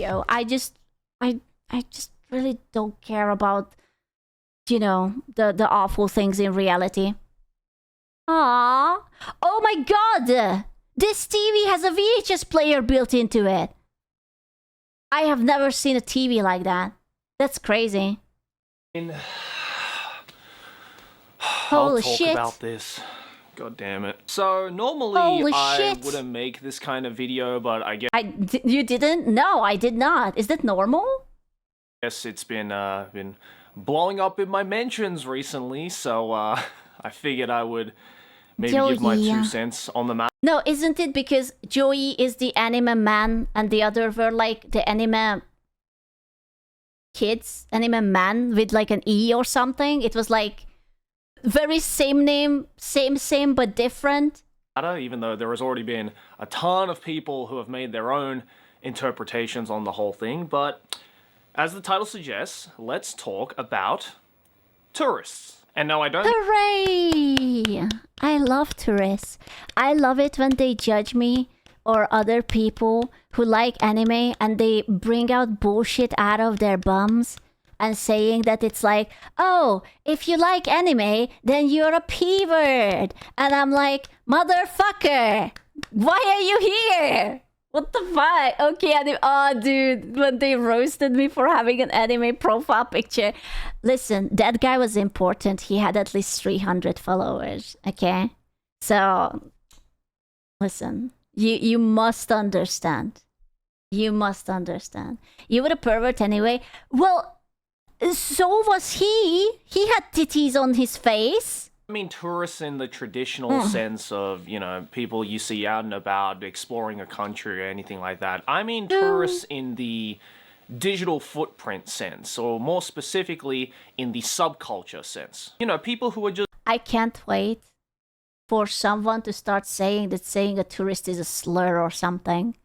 video. I just really don't care about, you know, the awful things in reality. Aww. Oh my god! This TV has a VHS player built into it. I have never seen a TV like that. That's crazy. I'll Holy talk shit. about this. God damn it. So normally Holy I shit. wouldn't make this kind of video, but I You didn't? No, I did not. Is that normal? guess it's been blowing up in my mentions recently, so I figured I would maybe give my 2 cents on the matter. No, isn't it because Joey is the anime man and the other were like the anime kids, anime man with like an E or something? It was like very same name, same, but different. Even though there has already been a ton of people who have made their own interpretations on the whole thing, but as the title suggests, let's talk about tourists. And no, I don't... Hooray! I love tourists. I love it when they judge me or other people who like anime and they bring out bullshit out of their bums and saying that it's like, oh, if you like anime, then you're a P-word. And I'm like, motherfucker, why are you here? What the fuck? Okay, oh, dude, when they roasted me for having an anime profile picture. Listen, that guy was important. He had at least 300 followers, okay? So, listen, you must understand. You must understand. You were a pervert anyway. Well, so was he. He had titties on his face. I mean, tourists in the traditional sense of, you know, people you see out and about exploring a country or anything like that. I mean tourists in the digital footprint sense, or more specifically in the subculture sense. You know, people who are just... I can't wait for someone to start saying that saying a tourist is a slur or something.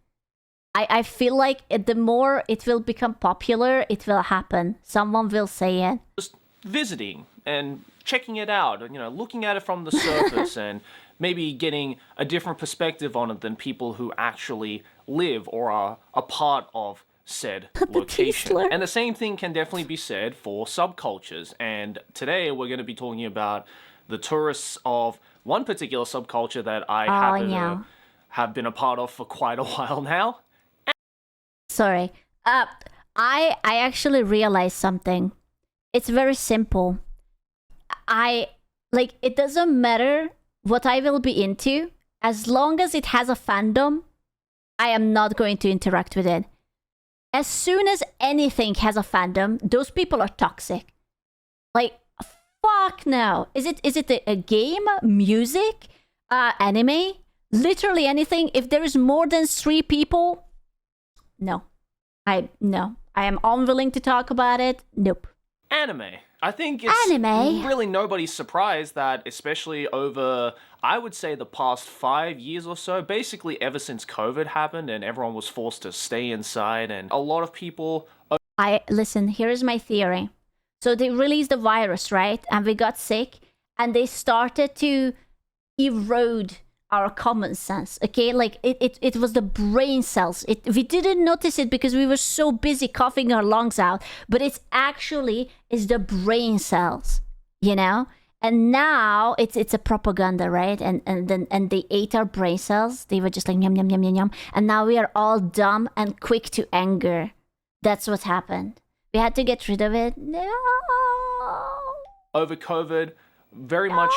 I feel like the more it will become popular, it will happen. Someone will say it. Just visiting and checking it out, you know, looking at it from the surface and maybe getting a different perspective on it than people who actually live or are a part of said location. And the same thing can definitely be said for subcultures. And today we're going to be talking about the tourists of one particular subculture that I happen to have been a part of for quite a while now. Sorry. I actually realized something. It's very simple. It doesn't matter what I will be into, as long as it has a fandom, I am not going to interact with it. As soon as anything has a fandom, those people are toxic. Like, fuck no. Is it a game, music, anime? Literally anything. If there is more than 3 people, no. I am unwilling to talk about it. Nope. Anime. I think it's really nobody's surprise that, especially over, I would say, the past 5 years or so, basically ever since COVID happened and everyone was forced to stay inside, and a lot of people... Listen, here is my theory. So they released the virus, right? And we got sick, and they started to erode our common sense, okay? Like, it was the brain cells. We didn't notice it because we were so busy coughing our lungs out, but it's actually is the brain cells, you know? And now it's a propaganda, right? And they ate our brain cells. They were just like yum yum yum yum yum. And now we are all dumb and quick to anger. That's what happened. We had to get rid of it. No. Over COVID, very much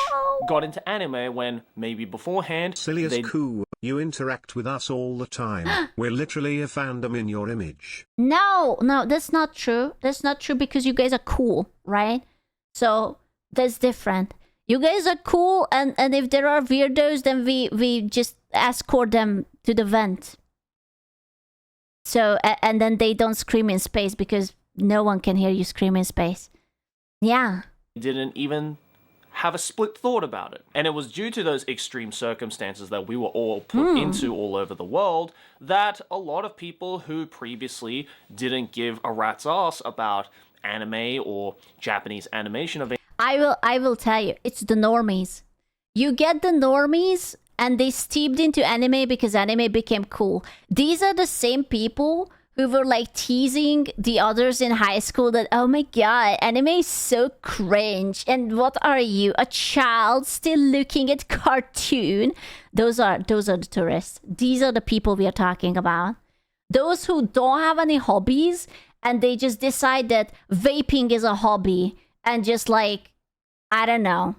got into anime when maybe beforehand... Silly as cool, you interact with us all the time. We're literally a fandom in your image. No, that's not true. That's not true because you guys are cool, right? So that's different. You guys are cool, and if there are weirdos, then we just escort them to the vent. So, and then they don't scream in space because no one can hear you scream in space. Yeah. Didn't even have a split thought about it. And it was due to those extreme circumstances that we were all put into all over the world that a lot of people who previously didn't give a rat's ass about anime or Japanese animation of... I will tell you, it's the normies. You get the normies and they steeped into anime because anime became cool. These are the same people who were like teasing the others in high school that, oh my god, anime is so cringe. And what are you, a child still looking at cartoon? Those are the tourists. These are the people we are talking about. Those who don't have any hobbies and they just decide that vaping is a hobby and just like, I don't know,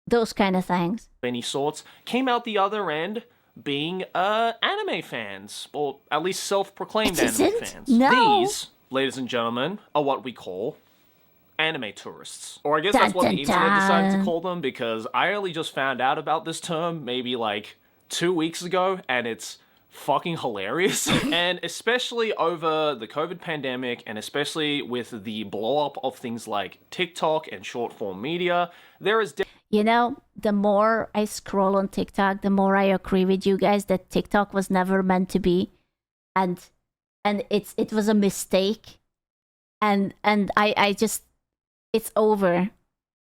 those kind of things. Any sorts came out the other end being anime fans, or at least self-proclaimed anime fans. No. These, ladies and gentlemen, are what we call anime tourists. Or I guess that's what the internet decided to call them, because I only just found out about this term maybe like 2 weeks ago, and it's fucking hilarious. And especially over the COVID pandemic, and especially with the blow-up of things like TikTok and short-form media, there is... You know, the more I scroll on TikTok, the more I agree with you guys that TikTok was never meant to be, and it was a mistake, and I just, it's over.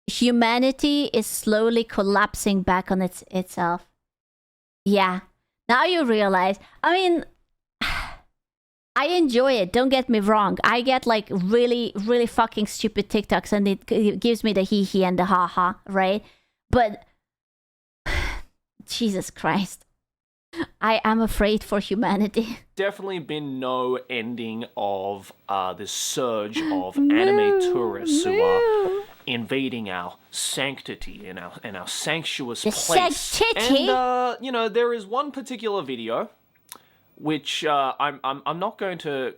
Humanity is slowly collapsing back on itself. Yeah, now you realize. I mean, I enjoy it. Don't get me wrong. I get like really, really fucking stupid TikToks, and it gives me the hee hee and the ha ha, right? But Jesus Christ, I am afraid for humanity. Definitely been no ending of this surge of anime tourists who are invading our sanctity and our sanctuous place. Sanctity? And you know, there is one particular video which I'm not going to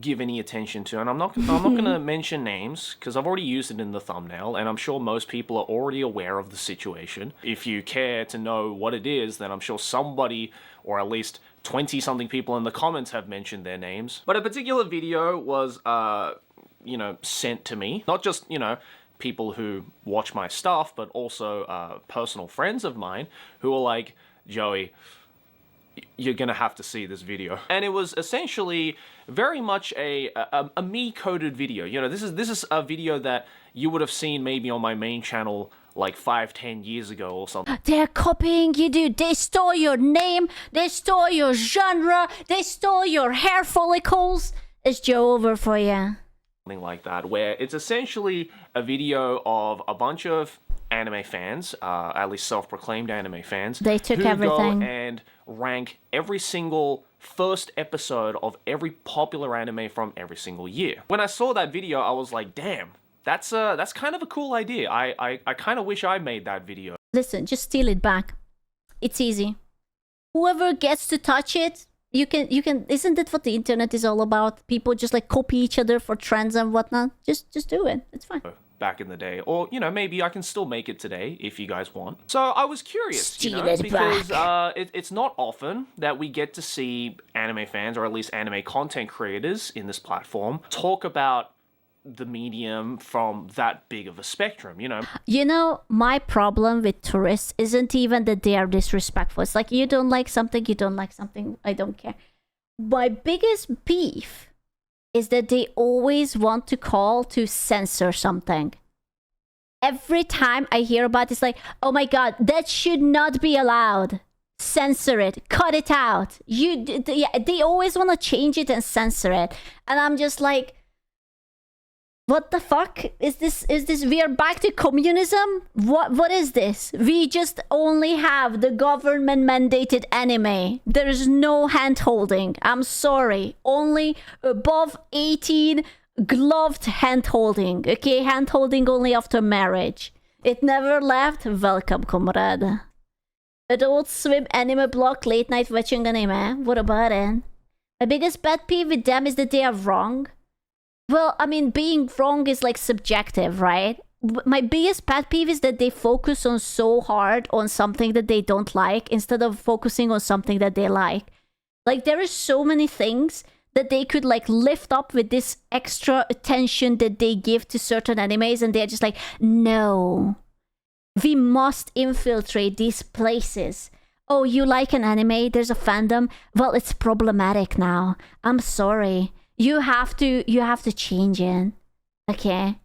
give any attention to, and I'm not going to mention names because I've already used it in the thumbnail, and I'm sure most people are already aware of the situation. If you care to know what it is, then I'm sure somebody, or at least 20-something people in the comments have mentioned their names. But a particular video was, you know, sent to me. Not just, you know, people who watch my stuff, but also personal friends of mine who are like, Joey, you're gonna have to see this video. And it was essentially very much a me-coded video. You know, this is a video that you would have seen maybe on my main channel like 5-10 years ago or something. They're copying you, dude. They stole your name, they stole your genre, they stole your hair follicles. It's Joe over for you. Something like that, where it's essentially a video of a bunch of anime fans, at least self-proclaimed anime fans, they took who everything go and rank every single first episode of every popular anime from every single year. When I saw that video, I was like, damn, that's kind of a cool idea. I kind of wish I made that video. Listen, just steal it back. It's easy. Whoever gets to touch it, you can, isn't that what the internet is all about? People just like copy each other for trends and whatnot. Just do it. It's fine. Back in the day, or you know, maybe I can still make it today if you guys want. So I was curious, Steal you know, it because back. It's not often that we get to see anime fans, or at least anime content creators in this platform, talk about the medium from that big of a spectrum, you know. You know, my problem with tourists isn't even that they are disrespectful. It's like, you don't like something, you don't like something, I don't care. My biggest beef is that they always want to call to censor something. Every time I hear about it, it's like, oh my god, that should not be allowed. Censor it, cut it out. They always want to change it and censor it. And I'm just like, what the fuck is this? We are back to communism? What is this? We just only have the government mandated anime. There's no hand holding. I'm sorry. Only above 18 gloved hand holding. Okay, hand holding only after marriage. It never left. Welcome, comrade. Adult Swim anime block, late night watching anime. What about it? My biggest pet peeve with them is that they are wrong. Well, I mean, being wrong is like subjective, right? My biggest pet peeve is that they focus on so hard on something that they don't like instead of focusing on something that they like. Like, there is so many things that they could like lift up with this extra attention that they give to certain animes, and they're just like, no, we must infiltrate these places. Oh, you like an anime? There's a fandom? Well, it's problematic now. I'm sorry. You have to change it. Okay?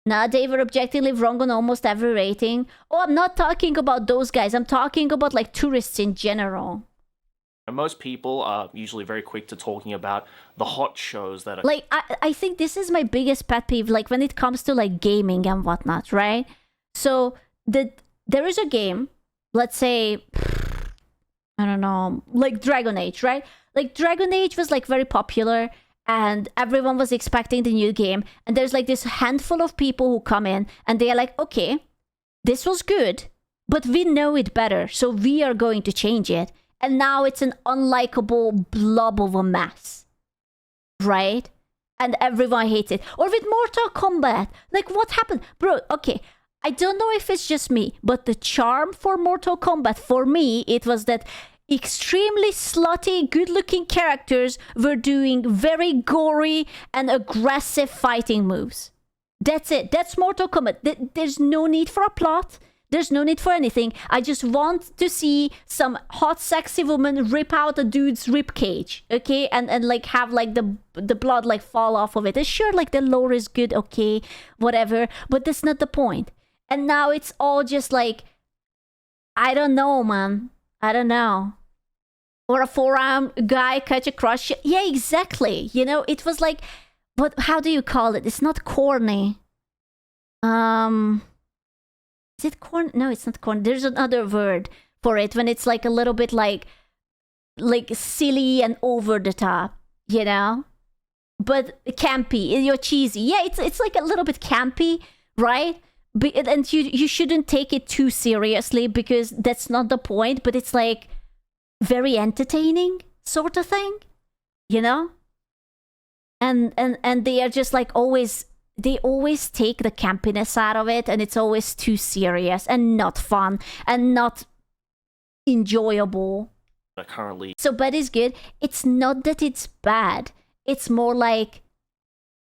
Nah, they were objectively wrong on almost every rating. Oh, I'm not talking about those guys. I'm talking about like tourists in general. And most people are usually very quick to talking about the hot shows that are Like, I think this is my biggest pet peeve, like when it comes to like gaming and whatnot, right? So there is a game, let's say, I don't know, like Dragon Age, right? Like Dragon Age was like very popular and everyone was expecting the new game. And there's like this handful of people who come in and they are like, okay, this was good, but we know it better, so we are going to change it. And now it's an unlikable blob of a mess, right? And everyone hates it. Or with Mortal Kombat, like what happened? Bro, okay, I don't know if it's just me, but the charm for Mortal Kombat, for me, it was that extremely slutty, good-looking characters were doing very gory and aggressive fighting moves. That's it. That's Mortal Kombat. There's no need for a plot. There's no need for anything. I just want to see some hot, sexy woman rip out a dude's rib cage, okay? And like have like the blood like fall off of it. And sure, like the lore is good, okay, whatever. But that's not the point. And now it's all just like, I don't know, man. I don't know. Or a forearm guy catch a crush. Yeah, exactly. You know, it was like, but how do you call it? It's not corny. Is it corn? No, it's not corn. There's another word for it when it's like a little bit like silly and over the top, you know? But campy. You're cheesy. Yeah, it's like a little bit campy, right? And you shouldn't take it too seriously because that's not the point, but it's like very entertaining sort of thing, you know? And they are just like they always take the campiness out of it, and it's always too serious and not fun and not enjoyable. currently. So bad is good. It's not that it's bad. It's more like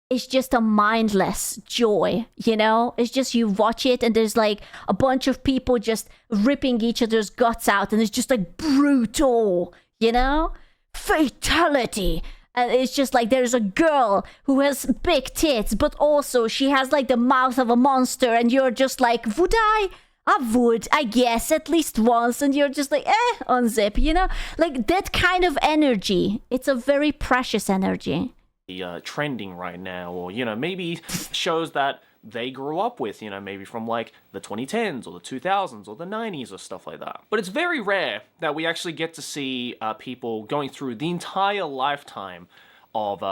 it's just a mindless joy, you know? It's just you watch it and there's like a bunch of people just ripping each other's guts out and it's just like brutal, you know? Fatality. And it's just like there's a girl who has big tits, but also she has like the mouth of a monster, and you're just like, would I? I would, I guess, at least once. And you're just like, unzip, you know? Like that kind of energy. It's a very precious energy. Trending right now, or maybe shows that they grew up with, maybe from like the 2010s or the 2000s or the 90s or stuff like that. But it's very rare that we actually get to see people going through the entire lifetime of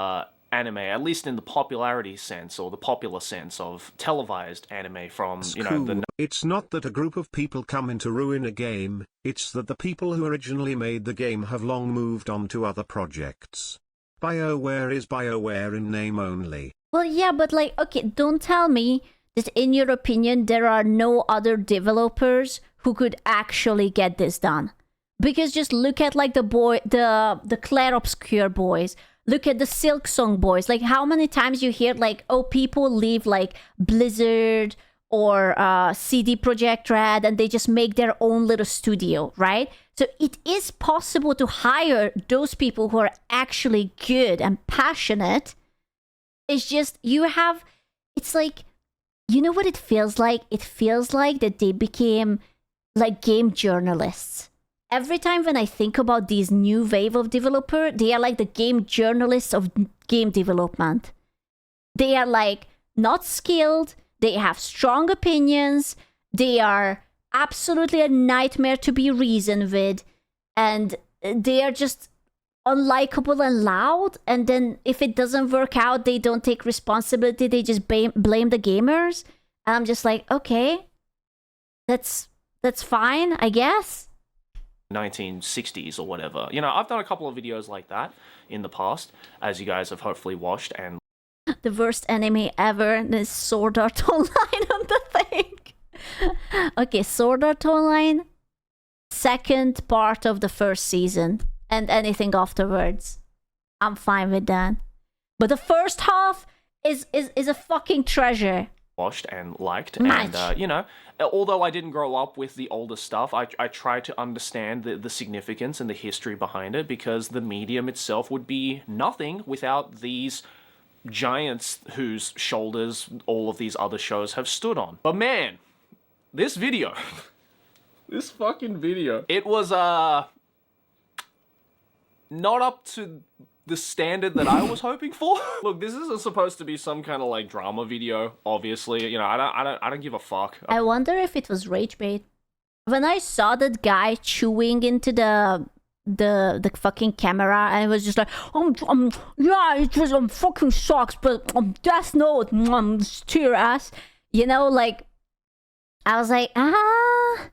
anime, at least in the popularity sense or the popular sense of televised anime from, the... It's not that a group of people come in to ruin a game, it's that the people who originally made the game have long moved on to other projects. BioWare is BioWare in name only. Well, yeah, but like, okay, don't tell me that in your opinion there are no other developers who could actually get this done. Because just look at like the Claire Obscure boys. Look at the Silk Song boys. Like how many times you hear like, oh, people leave like Blizzard or CD Projekt Red and they just make their own little studio, right? So it is possible to hire those people who are actually good and passionate. It's just it's like, you know what it feels like? It feels like that they became like game journalists. Every time when I think about these new wave of developer, they are like the game journalists of game development. They are like not skilled. They have strong opinions. They are absolutely a nightmare to be reasoned with. And they are just unlikable and loud. And then if it doesn't work out, they don't take responsibility. They just blame the gamers. And I'm just like, okay, that's fine, I guess. 1960s or whatever. I've done a couple of videos like that in the past, as you guys have hopefully watched, and the worst anime ever is Sword Art Online on the thing. Okay, Sword Art Online, second part of the first season, and anything afterwards. I'm fine with that. But the first half is a fucking treasure. Watched and liked, Much. and although I didn't grow up with the older stuff, I tried to understand the significance and the history behind it, because the medium itself would be nothing without these giants whose shoulders all of these other shows have stood on. But man, this video, this fucking video, it was not up to the standard that I was hoping for. Look, this isn't supposed to be some kind of like drama video, obviously. You know, I don't give a fuck. I wonder if it was rage bait. When I saw that guy chewing into the fucking camera, and it was just like, yeah, it was fucking sucks, but Death Note, to your ass. You know, like, I was like, I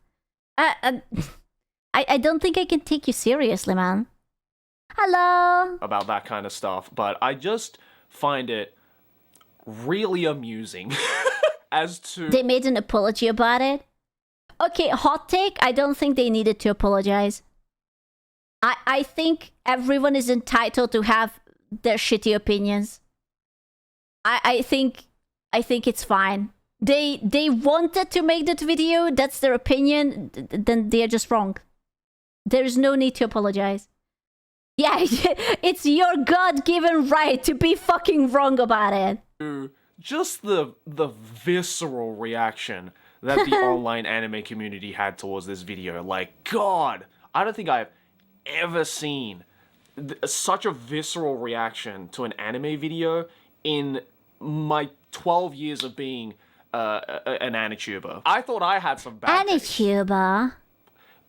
don't think I can take you seriously, man. Hello. About that kind of stuff, but I just find it really amusing as to... They made an apology about it. Okay, hot take, I don't think they needed to apologize. I think everyone is entitled to have their shitty opinions. I think it's fine. They wanted to make that video, that's their opinion, then they're just wrong. There's no need to apologize. Yeah, it's your God-given right to be fucking wrong about it. Just the visceral reaction that the online anime community had towards this video. Like, God, I don't think I've ever seen such a visceral reaction to an anime video in my 12 years of being an Anituber. I thought I had some bad taste. Anituber?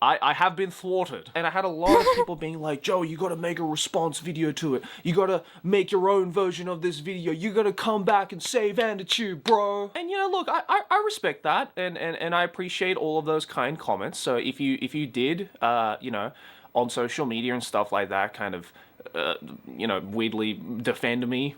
I have been thwarted. And I had a lot of people being like, Joe, you gotta make a response video to it. You gotta make your own version of this video. You gotta come back and save Anituber, bro. And you know, look, I respect that, and I appreciate all of those kind comments. So if you did, you know, on social media and stuff like that, kind of, you know, weirdly defend me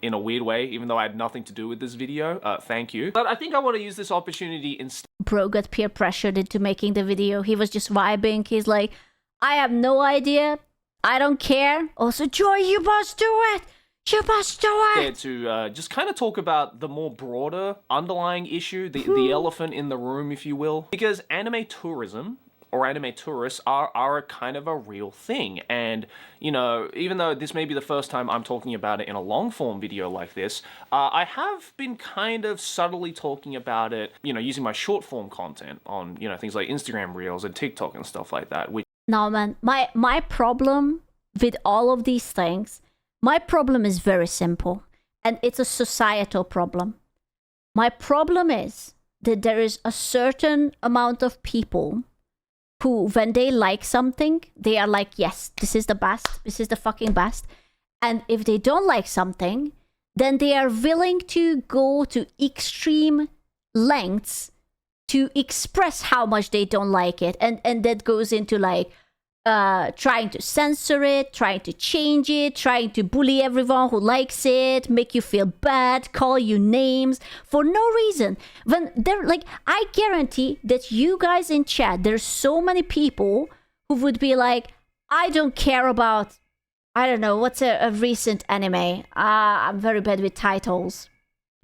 in a weird way, even though I had nothing to do with this video, thank you. But I think I want to use this opportunity instead. Bro got peer pressured into making the video. He was just vibing. He's like, I have no idea. I don't care. Also, Joy, you must do it. You must do it. To just kind of talk about the more broader underlying issue, the elephant in the room, if you will. Because anime tourism, or anime tourists, are a kind of a real thing. And, you know, even though this may be the first time I'm talking about it in a long-form video like this, I have been kind of subtly talking about it, you know, using my short-form content on, you know, things like Instagram Reels and TikTok and stuff like that. No, man, my problem with all of these things, my problem is very simple. And it's a societal problem. My problem is that there is a certain amount of people who, when they like something, they are like, yes, this is the best. This is the fucking best. And if they don't like something, then they are willing to go to extreme lengths to express how much they don't like it. And that goes into like trying to censor it, trying to change it, trying to bully everyone who likes it, make you feel bad, call you names for no reason. When they're like, I guarantee that you guys in chat, there's so many people who would be like, I don't care about, I don't know, what's a recent anime? I'm very bad with titles.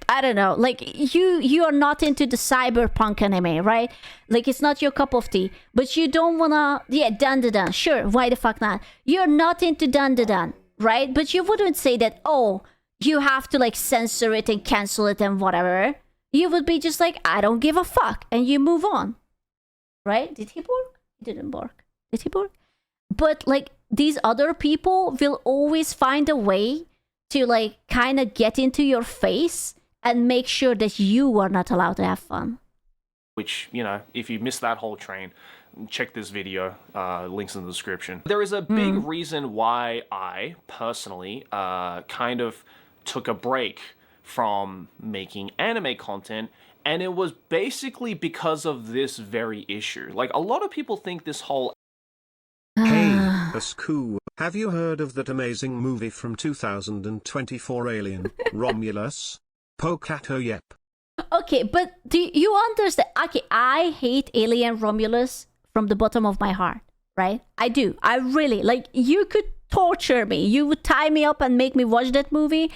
I don't know, like you are not into the cyberpunk anime, right? Like it's not your cup of tea, but you don't wanna, yeah, Dandadan, sure, why the fuck not? You're not into Dandadan, right? But you wouldn't say that, oh, you have to like censor it and cancel it and whatever. You would be just like, I don't give a fuck, and you move on, right? Did he bark? He didn't bark. Did he bark? But like these other people will always find a way to like kind of get into your face and make sure that you are not allowed to have fun. Which, you know, if you missed that whole train, check this video, links in the description. There is a big reason why I, personally, kind of took a break from making anime content, and it was basically because of this very issue. Like, a lot of people think this whole... Hey, Asku, have you heard of that amazing movie from 2024 Alien, Romulus? Pokato yep. Okay, but do you understand? Okay, I hate Alien Romulus from the bottom of my heart, right? I do. I really, like, you could torture me. You would tie me up and make me watch that movie.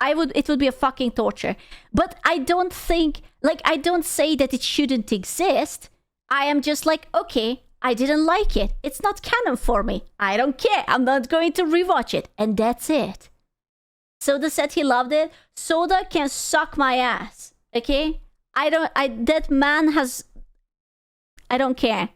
It would be a fucking torture. But I don't think, like, I don't say that it shouldn't exist. I am just like, okay, I didn't like it. It's not canon for me. I don't care. I'm not going to rewatch it. And that's it. Soda said he loved it. Soda can suck my ass. Okay? That man has... I don't care.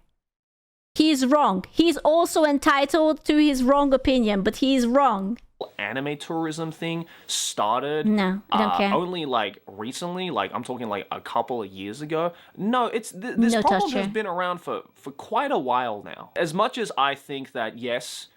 He is wrong. He's also entitled to his wrong opinion, but he is wrong. Anime tourism thing started No, I don't care. only like recently, like I'm talking like a couple of years ago. No, it's this No problem touch has here. been around for quite a while now. As much as I think that yes,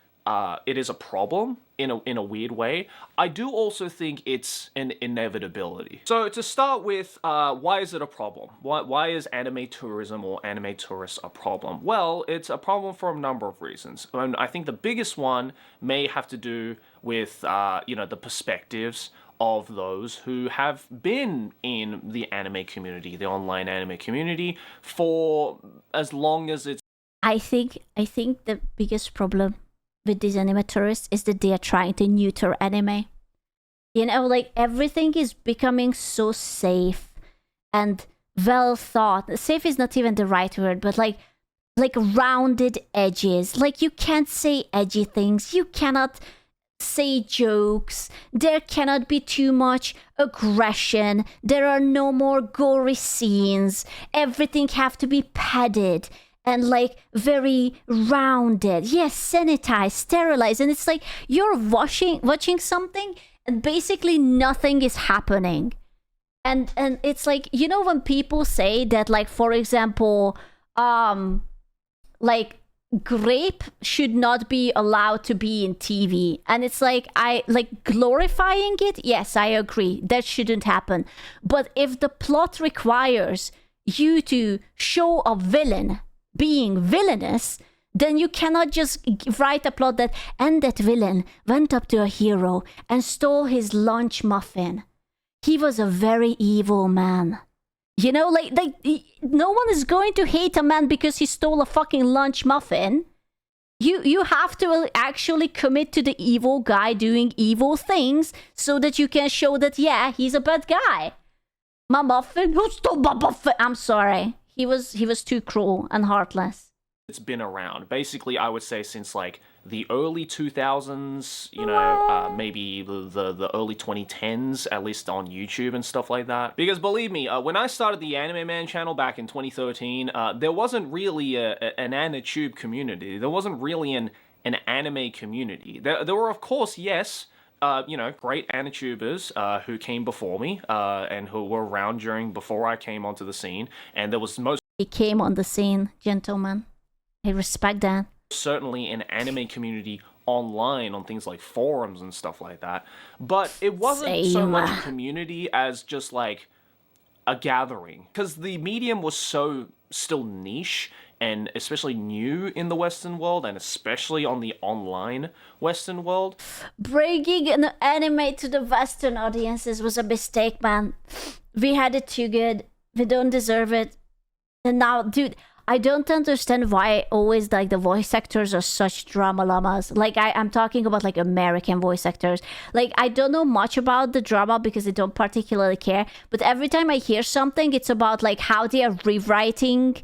it is a problem in a weird way, I do also think it's an inevitability. So to start with, why is it a problem? Why is anime tourism or anime tourists a problem? Well, it's a problem for a number of reasons. And I think the biggest one may have to do with the perspectives of those who have been in the anime community, the online anime community, for as long as it's. I think the biggest problem with these anime tourists is that they are trying to neuter anime. You know, like everything is becoming so safe and well thought. Safe is not even the right word, but like rounded edges. Like you can't say edgy things. You cannot say jokes. There cannot be too much aggression. There are no more gory scenes. Everything have to be padded and like very rounded. Yes, sanitized, sterilized. And it's like you're watching something and basically nothing is happening. And it's like, you know, when people say that, like, for example, like grape should not be allowed to be in TV. And it's like, I like glorifying it. Yes, I agree. That shouldn't happen. But if the plot requires you to show a villain being villainous, then you cannot just write a plot and that villain went up to a hero and stole his lunch muffin. He was a very evil man. You know, like no one is going to hate a man because he stole a fucking lunch muffin. You have to actually commit to the evil guy doing evil things so that you can show that, yeah, he's a bad guy. My muffin? Who stole my muffin? I'm sorry. He was too cruel and heartless. It's been around. Basically, I would say since like the early 2000s, maybe the early 2010s, at least on YouTube and stuff like that. Because believe me, when I started the Anime Man channel back in 2013, there wasn't really an AniTube community. There wasn't really an anime community. There were, of course, yes, great AniTubers who came before me and who were around before I came onto the scene. And there was most... He came on the scene, gentlemen. I respect that. Certainly an anime community online on things like forums and stuff like that. But it wasn't so much a community as just like a gathering. Because the medium was so still niche and especially new in the Western world and especially on the online Western world. Bringing an anime to the Western audiences was a mistake, man. We had it too good. We don't deserve it. And now, dude, I don't understand why always like the voice actors are such drama llamas. Like I'm talking about like American voice actors. Like I don't know much about the drama because I don't particularly care. But every time I hear something, it's about like how they are rewriting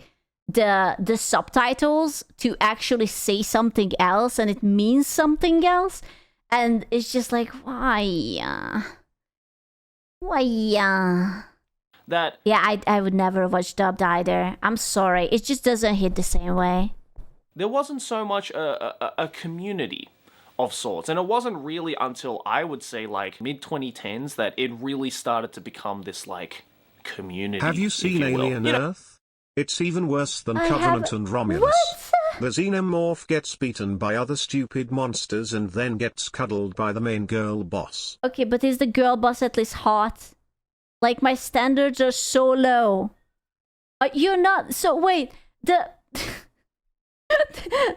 the subtitles to actually say something else and it means something else. And it's just like, why? That I would never watch dubbed either. I'm sorry. It just doesn't hit the same way. There wasn't so much a community of sorts. And it wasn't really until I would say like mid-2010s that it really started to become this like community. Have you seen Alien Earth? It's even worse than Covenant and Romulus. What? The xenomorph gets beaten by other stupid monsters and then gets cuddled by the main girl boss. Okay, but is the girl boss at least hot? Like, my standards are so low. You're not... So, wait.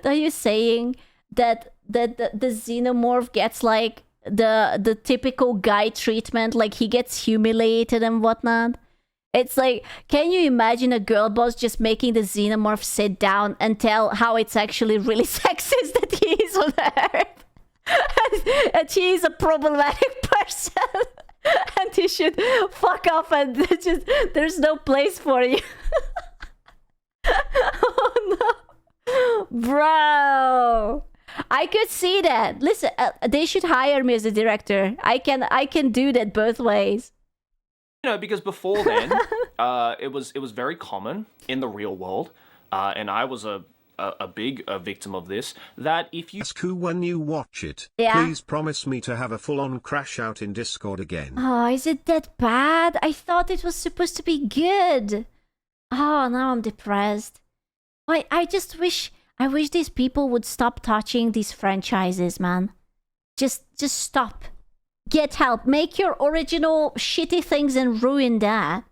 Are you saying that the xenomorph gets, like, the typical guy treatment? Like, he gets humiliated and whatnot? It's like, can you imagine a girl boss just making the xenomorph sit down and tell how it's actually really sexist that he is on Earth? and he is a problematic person. And you should fuck off and just, there's no place for you. Oh no. Bro. I could see that. Listen, they should hire me as a director. I can do that both ways. Because before then, it was very common in the real world. And I was a a big victim of this, that if you... Ask who when you watch it. Yeah. Please promise me to have a full-on crash out in Discord again. Oh, is it that bad? I thought it was supposed to be good. Oh, now I'm depressed. I just wish these people would stop touching these franchises, man. Just stop. Get help. Make your original shitty things and ruin that.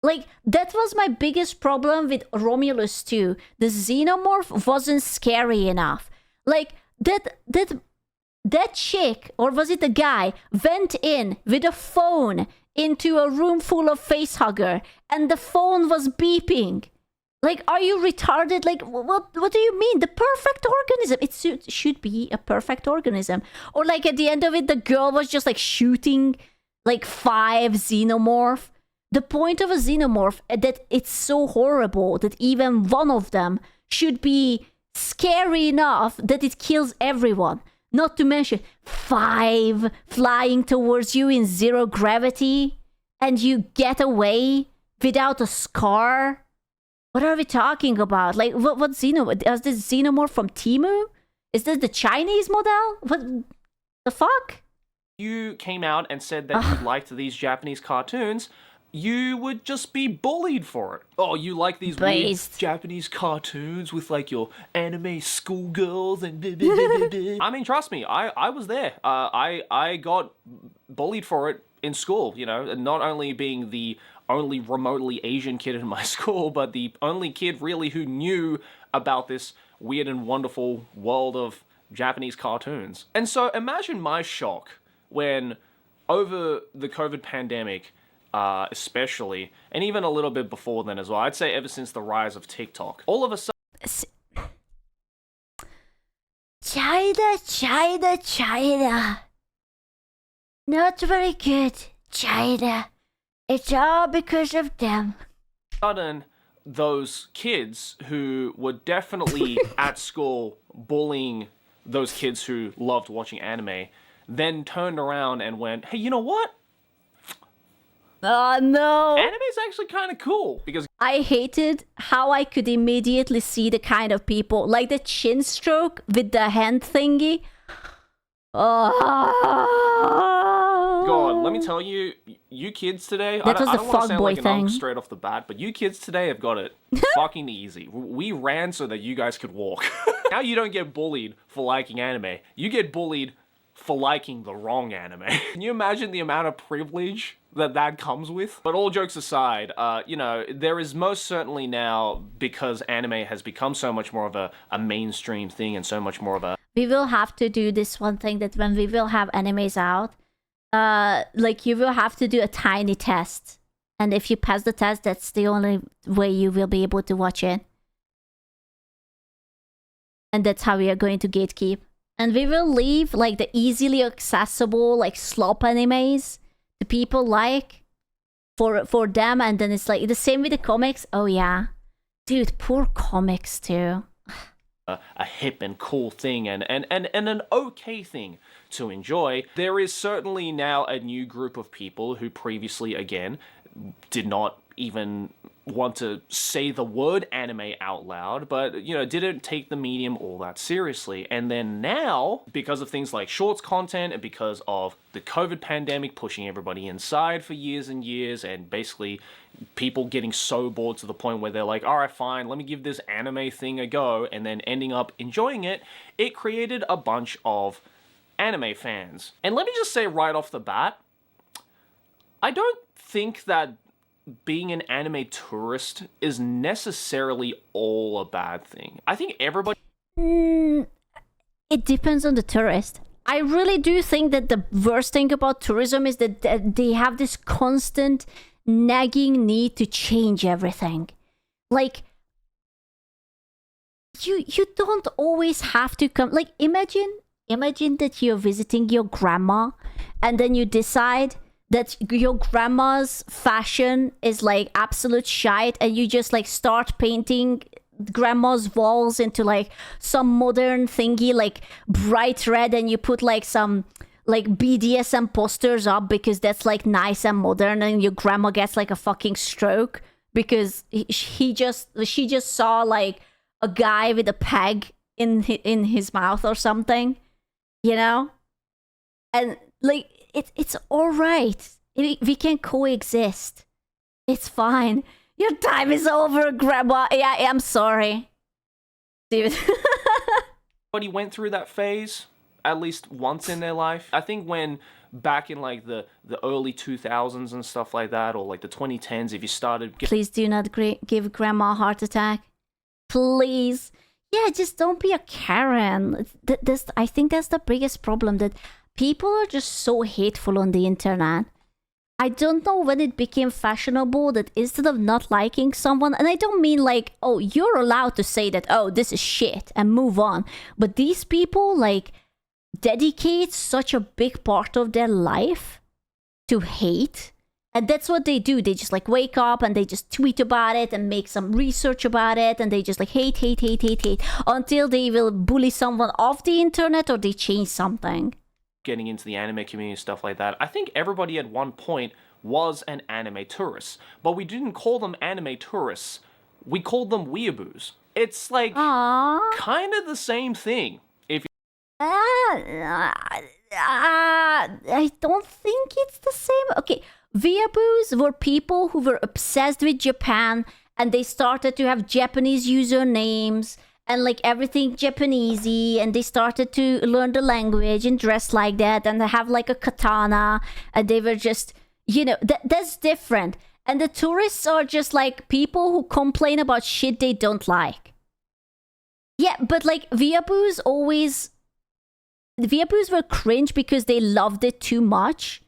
Like, that was my biggest problem with Romulus 2. The xenomorph wasn't scary enough. Like, that chick, or was it a guy, went in with a phone into a room full of facehugger, and the phone was beeping. Like, are you retarded? Like, what do you mean? The perfect organism. It should be a perfect organism. Or like at the end of it, the girl was just like shooting like 5 xenomorph. The point of a xenomorph that it's so horrible that even one of them should be scary enough that it kills everyone. Not to mention 5 flying towards you in 0 gravity and you get away without a scar. What are we talking about? Like, what xenomorph? Is this xenomorph from Temu? Is this the Chinese model? What the fuck? You came out and said that you liked these Japanese cartoons, you would just be bullied for it. Oh, you like these weird Japanese cartoons with like your anime schoolgirls and I mean, trust me, I was there. I got bullied for it in school, you know, not only being the only remotely Asian kid in my school, but the only kid really who knew about this weird and wonderful world of Japanese cartoons. And so imagine my shock when over the COVID pandemic, especially, and even a little bit before then as well, I'd say ever since the rise of TikTok, all of a sudden... China. Not very good, China. It's all because of them. Sudden, those kids who were definitely at school bullying those kids who loved watching anime, then turned around and went, hey, you know what? Oh no! Anime's actually kind of cool because I hated how I could immediately see the kind of people, like the chin stroke with the hand thingy. Oh God, let me tell you, you kids today. That was I the don't want to sound like fuckboy an thing. unk straight off the bat, but you kids today have got it fucking easy. We ran so that you guys could walk. Now you don't get bullied for liking anime. You get bullied for liking the wrong anime. Can you imagine the amount of privilege that comes with? But all jokes aside, you know, there is most certainly now, because anime has become so much more of a mainstream thing and so much more of a... We will have to do this one thing that when we will have animes out, like you will have to do a tiny test. And if you pass the test, that's the only way you will be able to watch it. And that's how we are going to gatekeep. And we will leave like the easily accessible like slop animes the people like for them, and then it's like the same with the comics. Oh yeah. Dude, poor comics too. A hip and cool thing and an okay thing to enjoy. There is certainly now a new group of people who previously, again, did not even want to say the word anime out loud, but, you know, didn't take the medium all that seriously. And then now, because of things like shorts content and because of the COVID pandemic pushing everybody inside for years and years, and basically people getting so bored to the point where they're like, all right, fine, let me give this anime thing a go, and then ending up enjoying it, it created a bunch of anime fans. And let me just say right off the bat, I don't think that being an anime tourist is necessarily all a bad thing. I think everybody... It depends on the tourist. I really do think that the worst thing about tourism is that they have this constant nagging need to change everything. Like, you don't always have to come... Like, imagine that you're visiting your grandma and then you decide that your grandma's fashion is like absolute shite, and you just like start painting grandma's walls into like some modern thingy like bright red, and you put like some like BDSM posters up because that's like nice and modern, and your grandma gets like a fucking stroke because she just saw like a guy with a peg in his mouth or something, you know? And like it's all right. We can coexist. It's fine. Your time is over, Grandma. Yeah, I'm sorry, dude. Everybody went through that phase at least once in their life. I think when back in like the early 2000s and stuff like that, or like the 2010s, if you started Please do not give Grandma a heart attack. Please. Yeah, just don't be a Karen. I think that's the biggest problem, that people are just so hateful on the internet. I don't know when it became fashionable that instead of not liking someone, and I don't mean like, oh, you're allowed to say that, oh, this is shit and move on. But these people like dedicate such a big part of their life to hate. And that's what they do. They just like wake up and they just tweet about it and make some research about it. And they just like hate until they will bully someone off the internet or they change something. Getting into the anime community and stuff like that, I think everybody at one point was an anime tourist. But we didn't call them anime tourists. We called them weeaboos. It's like kind of the same thing. I don't think it's the same. Okay, weeaboos were people who were obsessed with Japan and they started to have Japanese usernames and like everything Japanesey, and they started to learn the language and dress like that, and they have like a katana, and they were just, you know, that's different. And the tourists are just like people who complain about shit they don't like. Yeah, but like weeaboos were cringe because they loved it too much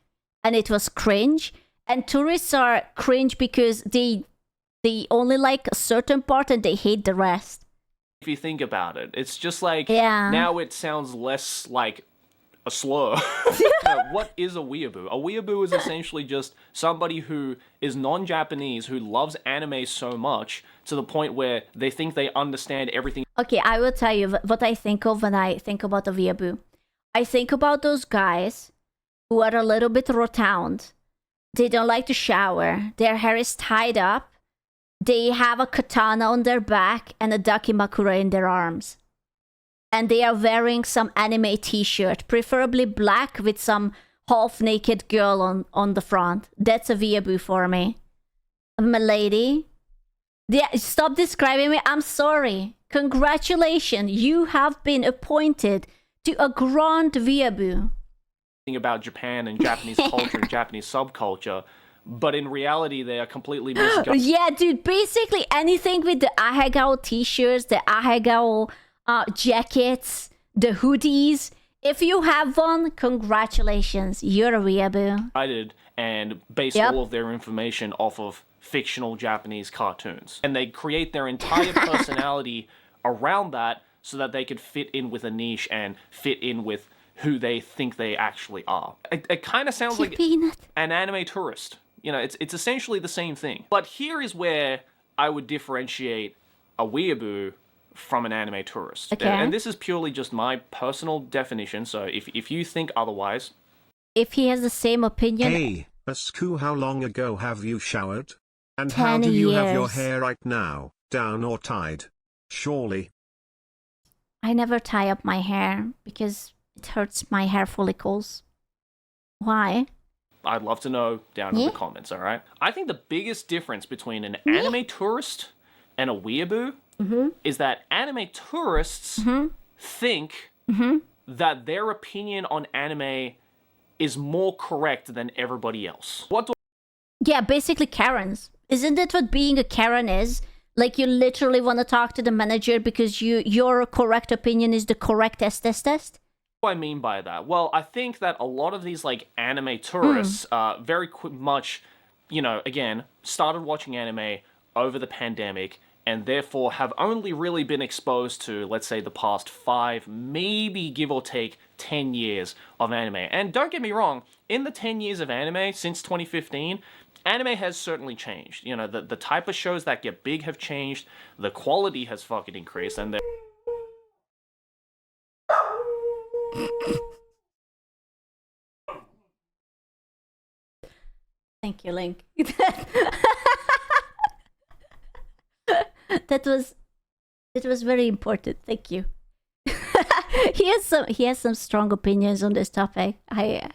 and it was cringe, and tourists are cringe because they only like a certain part and they hate the rest. If you think about it, it's just like, now it sounds less like a slur. What is a weeaboo? A weeaboo is essentially just somebody who is non-Japanese, who loves anime so much to the point where they think they understand everything. Okay, I will tell you what I think of when I think about a weeaboo. I think about those guys who are a little bit rotund. They don't like to shower. Their hair is tied up. They have a katana on their back and a dakimakura in their arms. And they are wearing some anime t-shirt, preferably black with some half-naked girl on the front. That's a weeaboo for me. Milady? Yeah, stop describing me. I'm sorry. Congratulations. You have been appointed to a grand weeaboo. About Japan and Japanese culture and Japanese subculture, but in reality they are completely misguided. Yeah, dude, basically anything with the ahegao t-shirts, the ahegao jackets, the hoodies. If you have one, congratulations, you're a weeaboo. I did, and base all of their information off of fictional Japanese cartoons. And they create their entire personality around that so that they could fit in with a niche and fit in with who they think they actually are. It kind of sounds like an anime tourist. You know, it's essentially the same thing. But here is where I would differentiate a weeaboo from an anime tourist. Okay. And this is purely just my personal definition, so if you think otherwise... If he has the same opinion... Hey, Asku, how long ago have you showered? And 10 how do you have your years. hair right now, down or tied? Surely. I never tie up my hair because it hurts my hair follicles. Why? I'd love to know down in the comments, alright? I think the biggest difference between an anime tourist and a weeaboo is that anime tourists think that their opinion on anime is more correct than everybody else. Yeah, basically Karens. Isn't that what being a Karen is? Like you literally want to talk to the manager because your correct opinion is the correctest test? What do I mean by that? Well, I think that a lot of these like anime tourists very much, you know, again, started watching anime over the pandemic and therefore have only really been exposed to, let's say, the past 5, maybe give or take 10 years of anime. And don't get me wrong, in the 10 years of anime since 2015, anime has certainly changed. You know, the type of shows that get big have changed, the quality has fucking increased, and Thank you, Link. That was It was very important. Thank you. He has some strong opinions on this topic. I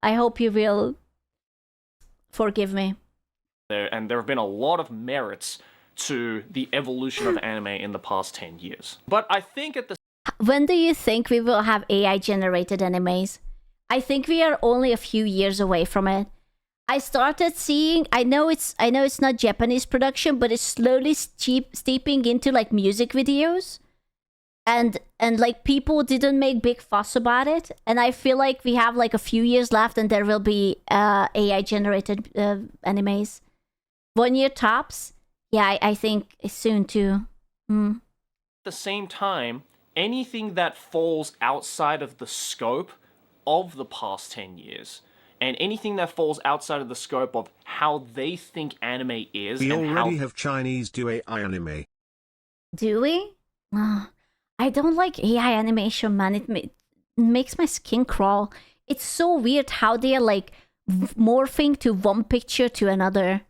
hope you will forgive me. And there have been a lot of merits to the evolution of anime in the past 10 years. But I think at the When do you think we will have AI generated animes? I think we are only a few years away from it. I started seeing, I know it's not Japanese production, but it's slowly steeping into like music videos. And like people didn't make big fuss about it, and I feel like we have like a few years left and there will be AI generated animes. 1 year tops. Yeah, I think soon too. At the same time, anything that falls outside of the scope of the past 10 years, and anything that falls outside of the scope of how they think anime is, We and already how have Chinese do AI anime. Do we? I don't like AI animation, man. It makes my skin crawl. It's so weird how they are like morphing to one picture to another.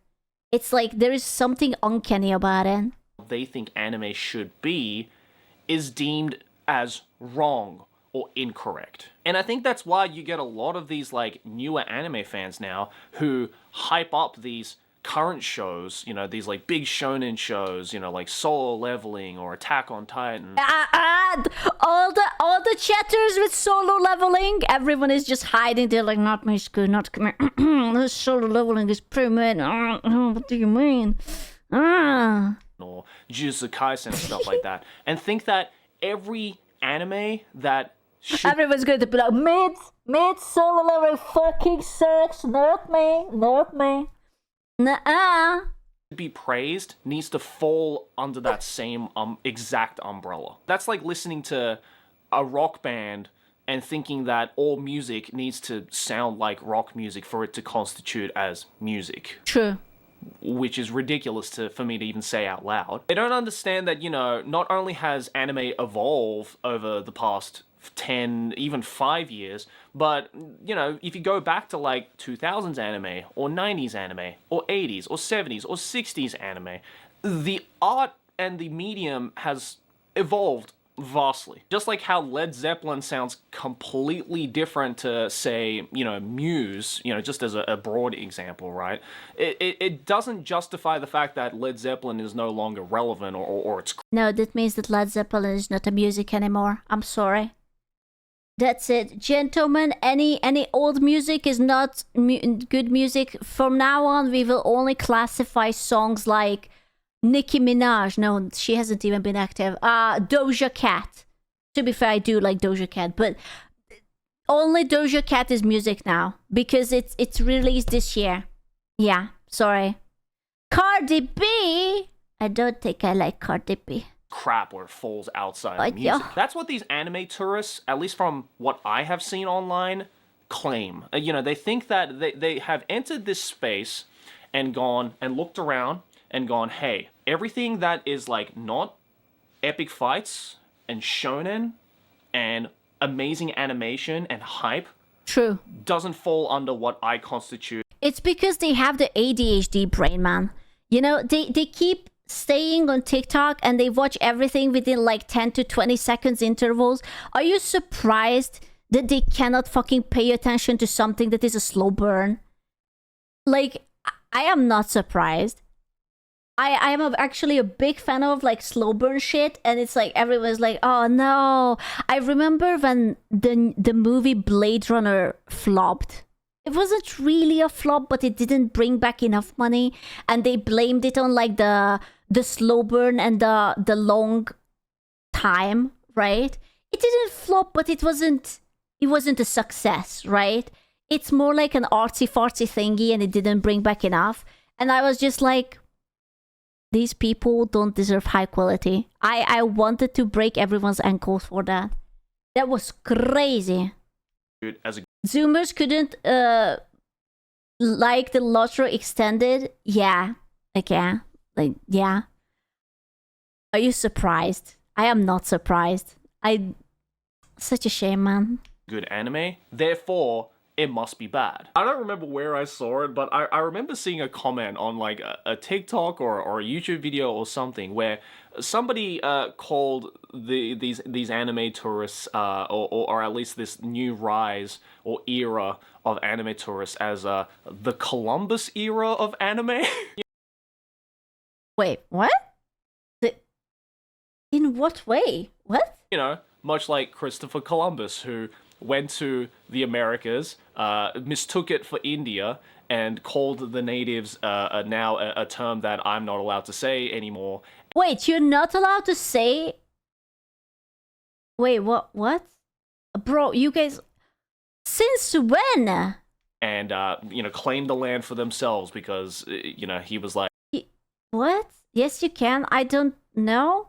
It's like there is something uncanny about it. they think anime should be is deemed as wrong or incorrect. And I think that's why you get a lot of these like newer anime fans now who hype up these current shows, you know, these like big shonen shows, you know, like Solo Leveling or Attack on Titan. All the chatters with Solo Leveling, everyone is just hiding. They're like, not my school, not this Solo Leveling is pretty mad. What do you mean? Or Jujutsu Kaisen and stuff like that, and think that every anime that everyone's going to be like, mid Solo Leveling fucking sucks. Not me. Nuh-uh. be praised needs to fall under that same exact umbrella. That's like listening to a rock band and thinking that all music needs to sound like rock music for it to constitute as music. True. Which is ridiculous for me to even say out loud. They don't understand that, you know, not only has anime evolved over the past 10, even 5 years, but, you know, if you go back to like 2000s anime, or 90s anime, or 80s, or 70s, or 60s anime, the art and the medium has evolved vastly. Just like how Led Zeppelin sounds completely different to, say, you know, Muse, you know, just as a broad example, right? It doesn't justify the fact that Led Zeppelin is no longer relevant or it's... No, that means that Led Zeppelin is not a music anymore. I'm sorry. That's it. Gentlemen, any old music is not good music. From now on, we will only classify songs like Nicki Minaj. No, she hasn't even been active. Doja Cat. To be fair, I do like Doja Cat, but only Doja Cat is music now because it's released this year. Yeah, sorry. Cardi B. I don't think I like Cardi B. crap or it falls outside of music. Yeah. That's what these anime tourists, at least from what I have seen online, claim. You know, they think that they have entered this space and gone and looked around and gone, hey, everything that is like not epic fights and shonen and amazing animation and hype True. doesn't fall under what I constitute. It's because they have the ADHD brain, man. You know, they keep staying on TikTok and they watch everything within like 10 to 20 seconds intervals. Are you surprised that they cannot fucking pay attention to something that is a slow burn? Like, I am not surprised. I am actually a big fan of like slow burn shit, and it's like everyone's like, oh no. I remember when the movie Blade Runner flopped. It wasn't really a flop, but it didn't bring back enough money, and they blamed it on like the slow burn and the long time, right? It didn't flop, but it wasn't a success, right? It's more like an artsy fartsy thingy, and it didn't bring back enough. And I was just like, these people don't deserve high quality. I wanted to break everyone's ankles for that. That was crazy. As a Zoomers couldn't like the Lotro extended. Yeah. Okay. Like, yeah. Are you surprised? I am not surprised. Such a shame, man. good anime, therefore it must be bad. I don't remember where I saw it, but I remember seeing a comment on like a TikTok or a YouTube video or something where somebody called these anime tourists or at least this new rise or era of anime tourists as the Columbus era of anime. Wait, what? In what way? What? You know, much like Christopher Columbus, who went to the Americas, mistook it for India, and called the natives now a term that I'm not allowed to say anymore. Wait, you're not allowed to say... Wait, what? Bro, you guys... Since when? And, you know, claimed the land for themselves because, you know, he was like... What? Yes, you can. I don't know.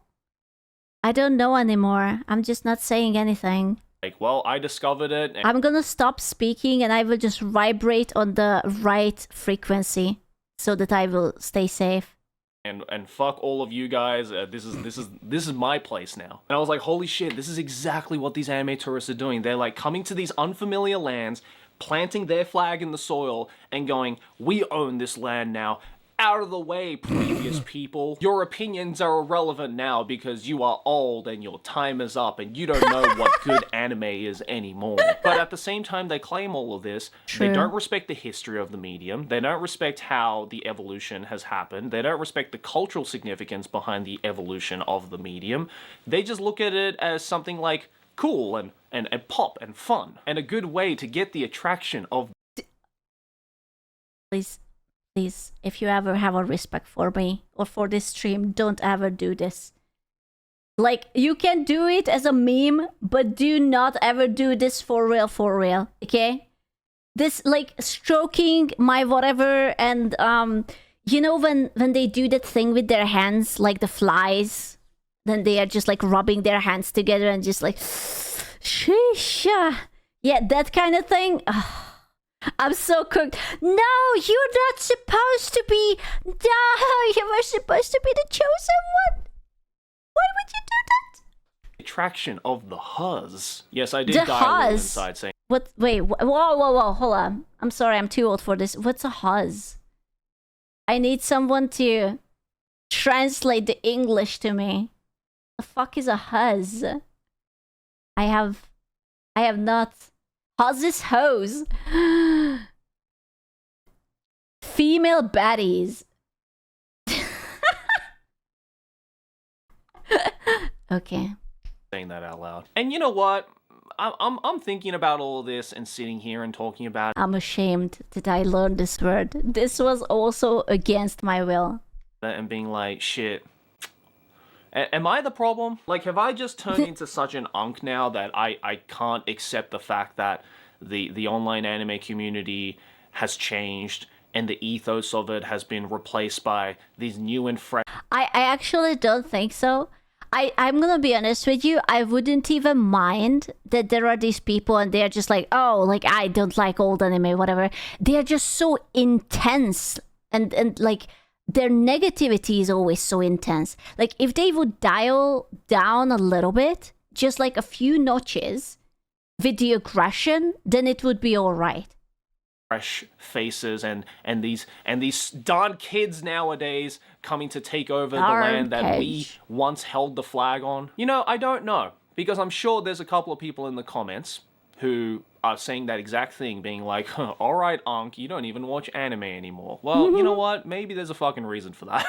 I don't know anymore. I'm just not saying anything. Like, well, I discovered it. And I'm gonna stop speaking and I will just vibrate on the right frequency so that I will stay safe. And fuck all of you guys. This is my place now. And I was like, holy shit, this is exactly what these anime tourists are doing. They're like coming to these unfamiliar lands, planting their flag in the soil, and going, we own this land now. Out of the way, previous people. Your opinions are irrelevant now because you are old and your time is up and you don't know what good anime is anymore. But at the same time, they claim all of this. True. They don't respect the history of the medium. They don't respect how the evolution has happened. They don't respect the cultural significance behind the evolution of the medium. They just look at it as something like cool and pop and fun and a good way to get the attraction of... Please, if you ever have a respect for me or for this stream, don't ever do this. Like, you can do it as a meme, but do not ever do this for real, okay? This, like, stroking my whatever and, you know when they do that thing with their hands, like the flies, then they are just, like, rubbing their hands together and just, like, sheesh. Yeah, that kind of thing. I'm so cooked. No, you're not supposed to be. No, you were supposed to be the chosen one. Why would you do that? Attraction of the Huzz. Yes, I did The die a little Huzz? inside saying... What? Wait, whoa, hold on. I'm sorry, I'm too old for this. What's a Huzz? I need someone to translate the English to me. The fuck is a Huzz? I have not... Huzz is hose. Female baddies. Okay. Saying that out loud. And you know what? I'm thinking about all of this and sitting here and talking about it. I'm ashamed that I learned this word. This was also against my will. And being like, shit. Am I the problem? Like, have I just turned into such an unk now that I can't accept the fact that the online anime community has changed and the ethos of it has been replaced by these new and fresh... I actually don't think so. I'm gonna be honest with you, I wouldn't even mind that there are these people and they're just like, oh, like, I don't like old anime, whatever. They're just so intense and like... Their negativity is always so intense. Like, if they would dial down a little bit, just like a few notches, with the aggression, then it would be all right. Fresh faces and these darn kids nowadays coming to take over the land that we once held the flag on. You know, I don't know, because I'm sure there's a couple of people in the comments who are saying that exact thing, being like, huh, all right, Ankh, you don't even watch anime anymore. Well, you know what? Maybe there's a fucking reason for that.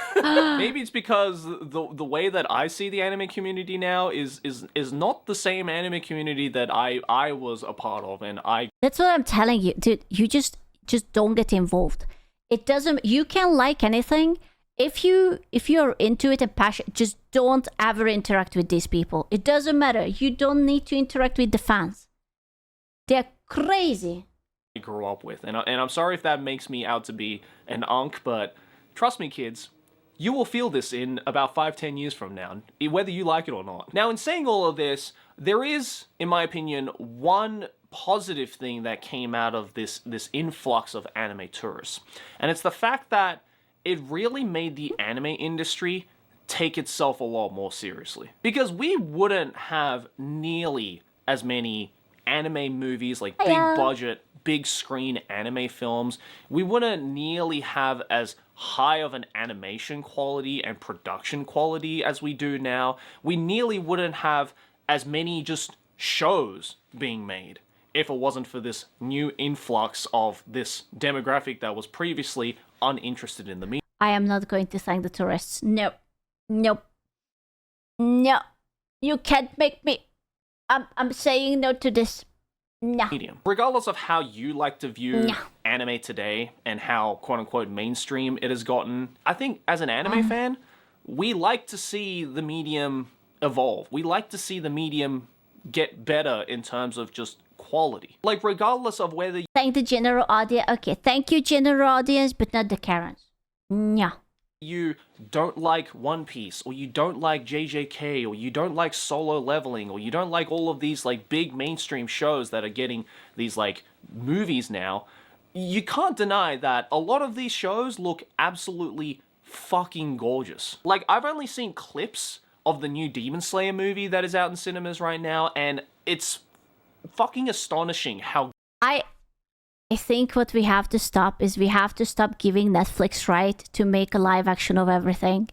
Maybe it's because the way that I see the anime community now is not the same anime community that I was a part of, and I... That's what I'm telling you, dude. You just don't get involved. It doesn't... You can like anything. If you're into it and passionate, just don't ever interact with these people. It doesn't matter. You don't need to interact with the fans. They're crazy. I grew up with, and I'm sorry if that makes me out to be an unk, but trust me, kids, you will feel this in about 5-10 years from now, whether you like it or not. Now, in saying all of this, there is, in my opinion, one positive thing that came out of this influx of anime tourists, and it's the fact that it really made the anime industry take itself a lot more seriously, because we wouldn't have nearly as many anime movies, like big budget, big screen anime films, we wouldn't nearly have as high of an animation quality and production quality as we do now. We nearly wouldn't have as many just shows being made if it wasn't for this new influx of this demographic that was previously uninterested in the media. I am not going to thank the tourists. No. Nope. No. You can't make me. I'm saying no to this. No. Medium. Regardless of how you like to view No. anime today and how quote-unquote mainstream it has gotten, I think as an anime fan, we like to see the medium evolve. We like to see the medium get better in terms of just quality. Like, regardless of whether Thank the general audience. Okay, thank you, general audience, but not the Karens. No. you don't like One Piece, or you don't like JJK, or you don't like Solo Leveling, or you don't like all of these like big mainstream shows that are getting these like movies now, you can't deny that a lot of these shows look absolutely fucking gorgeous. Like, I've only seen clips of the new Demon Slayer movie that is out in cinemas right now, and it's fucking astonishing how I think what we have to stop is we have to stop giving Netflix right to make a live action of everything.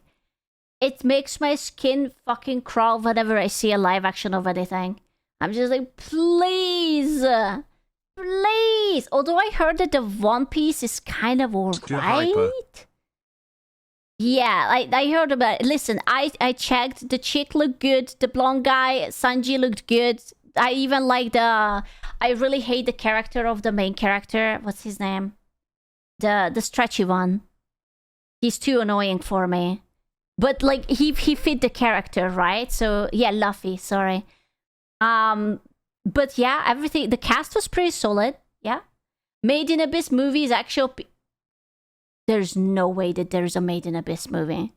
It makes my skin fucking crawl whenever I see a live action of anything. I'm just like, please, please. Although I heard that the One Piece is kind of alright. Yeah, I heard about it. Listen, I checked. The chick looked good. The blonde guy, Sanji, looked good. I even like the... I really hate the character of the main character. What's his name? The stretchy one. He's too annoying for me. But like he fit the character, right? So yeah, Luffy, sorry. But yeah, everything, the cast was pretty solid. Yeah. Made in Abyss movie is actually... There's no way that there's a Made in Abyss movie.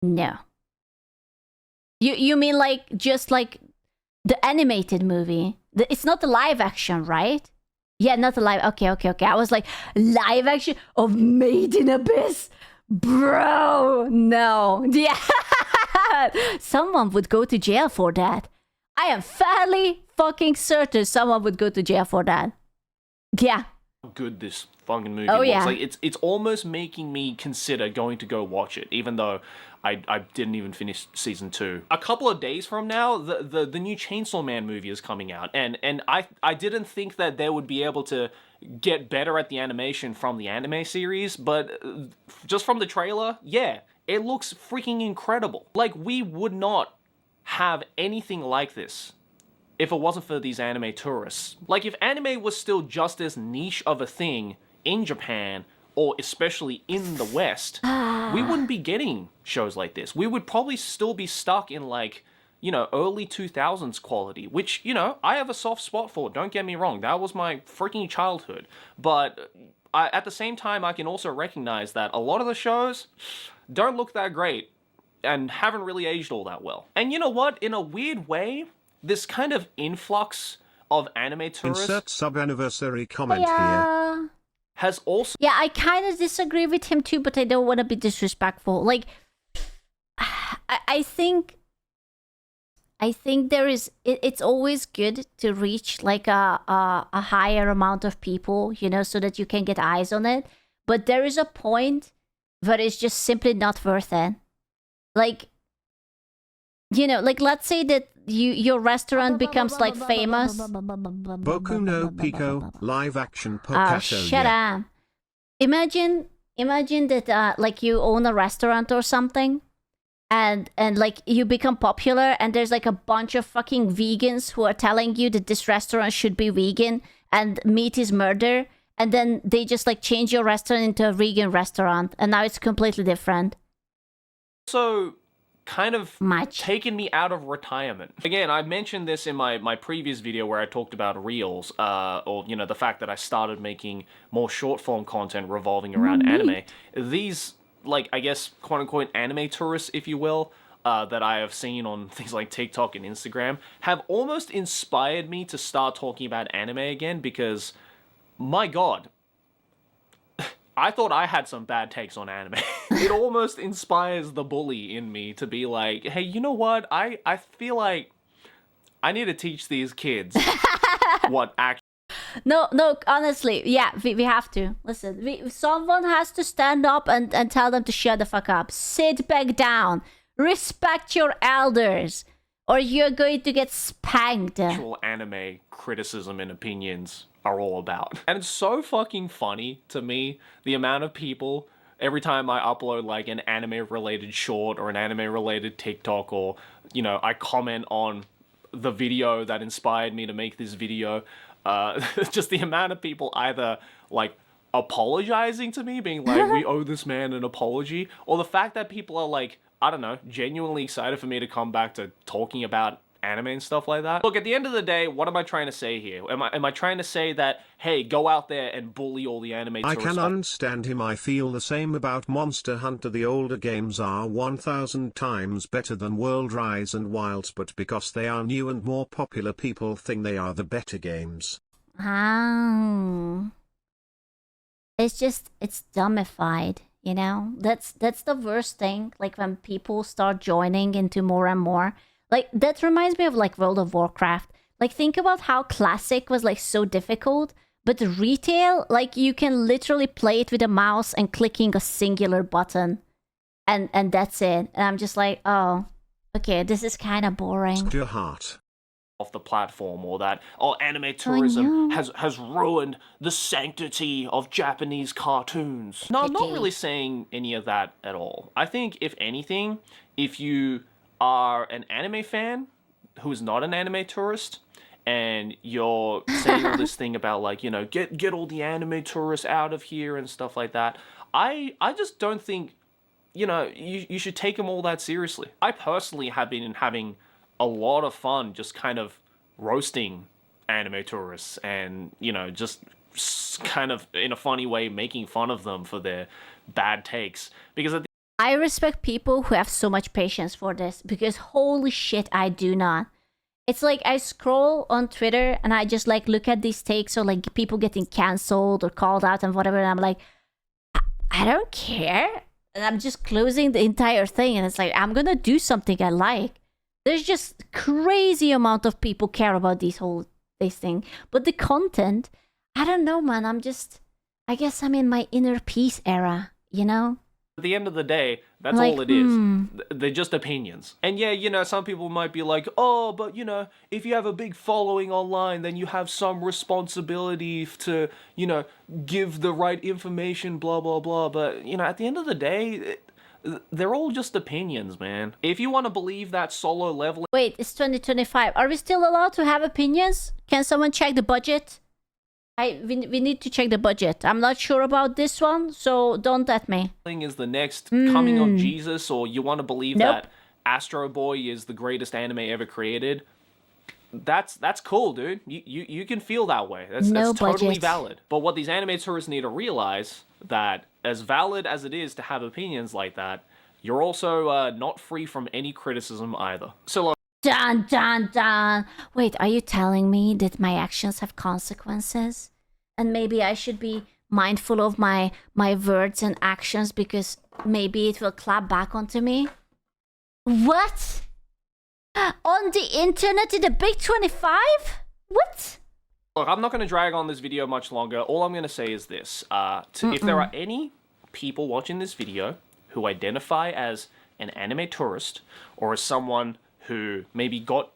No. You mean like just like the animated movie? It's not the live action, right? Yeah, not the live. Okay. I was like, live action of Made in Abyss, bro. No, yeah. Someone would go to jail for that. I am fairly fucking certain someone would go to jail for that. Yeah. good this fucking movie Oh, was. yeah. Like, it's almost making me consider going to go watch it, even though I didn't even finish season 2. A couple of days from now, the new Chainsaw Man movie is coming out, and I didn't think that they would be able to get better at the animation from the anime series, but just from the trailer, yeah, it looks freaking incredible. Like, we would not have anything like this if it wasn't for these anime tourists. Like, if anime was still just as niche of a thing in Japan, or especially in the West, we wouldn't be getting shows like this. We would probably still be stuck in, like, you know, early 2000s quality, which, you know, I have a soft spot for, don't get me wrong. That was my freaking childhood. But at the same time, I can also recognize that a lot of the shows don't look that great and haven't really aged all that well. And you know what? In a weird way, this kind of influx of anime tourists... Insert sub-anniversary comment here. Yeah. ...has also... Yeah, I kind of disagree with him too, but I don't want to be disrespectful. Like, I think there is... It's always good to reach, like, a higher amount of people, you know, so that you can get eyes on it. But there is a point where it's just simply not worth it. Like, you know, like, let's say that your restaurant becomes, like, famous. Boku no Pico, live action Oh, Picasso. shut up. Imagine that, like, you own a restaurant or something, and like, you become popular, and there's, like, a bunch of fucking vegans who are telling you that this restaurant should be vegan, and meat is murder, and then they just, like, change your restaurant into a vegan restaurant, and now it's completely different. So... kind of Much. taken me out of retirement. Again, I mentioned this in my previous video where I talked about Reels, or, you know, the fact that I started making more short-form content revolving around anime. These, like, I guess, quote-unquote anime tourists, if you will, that I have seen on things like TikTok and Instagram, have almost inspired me to start talking about anime again, because, my god, I thought I had some bad takes on anime. It almost inspires the bully in me to be like, hey, you know what? I feel like I need to teach these kids what actually No, honestly, yeah, we have to. Listen, someone has to stand up and tell them to shut the fuck up. Sit back down. Respect your elders, or you're going to get spanked. actual anime criticism and opinions are all about. And it's so fucking funny to me, the amount of people, every time I upload like an anime related short or an anime related TikTok, or, you know, I comment on the video that inspired me to make this video, just the amount of people either like apologizing to me, being like, we owe this man an apology, or the fact that people are like, I don't know, genuinely excited for me to come back to talking about anime and stuff like that. Look, at the end of the day, what am I trying to say here? Am I trying to say that, hey, go out there and bully all the anime I tourists? can understand him. I feel the same about Monster Hunter. The older games are 1000 times better than World Rise and Wilds, but because they are new and more popular, people think they are the better games. Oh. It's dumbified, you know? That's the worst thing, like when people start joining into more and more. Like, that reminds me of like World of Warcraft. Like, think about how Classic was like so difficult, but retail, like, you can literally play it with a mouse and clicking a singular button. And that's it. And I'm just like, oh, okay, this is kind of boring. Your heart. Off the platform, or that, oh, anime tourism has ruined the sanctity of Japanese cartoons. No, I'm not really saying any of that at all. I think, if anything, if you are an anime fan who is not an anime tourist, and you're saying all this thing about, like, you know, get all the anime tourists out of here and stuff like that, I just don't think, you know, you should take them all that seriously. I personally have been having a lot of fun just kind of roasting anime tourists and, you know, just kind of in a funny way making fun of them for their bad takes. Because I respect people who have so much patience for this, because holy shit, I do not. It's like I scroll on Twitter and I just like look at these takes, or like people getting cancelled or called out and whatever, and I'm like, I don't care. And I'm just closing the entire thing, and it's like, I'm gonna do something I like. There's just crazy amount of people care about this thing. But the content, I don't know, man. I guess I'm in my inner peace era, you know? at the end of the day, that's like, all it is. They're just opinions. And yeah, you know, some people might be like, oh, but you know, if you have a big following online, then you have some responsibility to, you know, give the right information, blah, blah, blah. But, you know, at the end of the day, they're all just opinions, man. If you want to believe that solo leveling... Wait, it's 2025. Are we still allowed to have opinions? Can someone check the budget? We need to check the budget. I'm not sure about this one, so don't at me. ...is the next coming of Jesus, or you want to believe Nope. that Astro Boy is the greatest anime ever created, that's cool, dude. You can feel that way. That's totally budget. valid. But what these anime tourists need to realize, that as valid as it is to have opinions like that, you're also not free from any criticism either. So like, Dun dun dun. Wait, are you telling me that my actions have consequences? And maybe I should be mindful of my words and actions, because maybe it will clap back onto me? What? On the internet in the Big 25? What? look, I'm not going to drag on this video much longer. All I'm going to say is this. If there are any people watching this video who identify as an anime tourist, or as someone who maybe got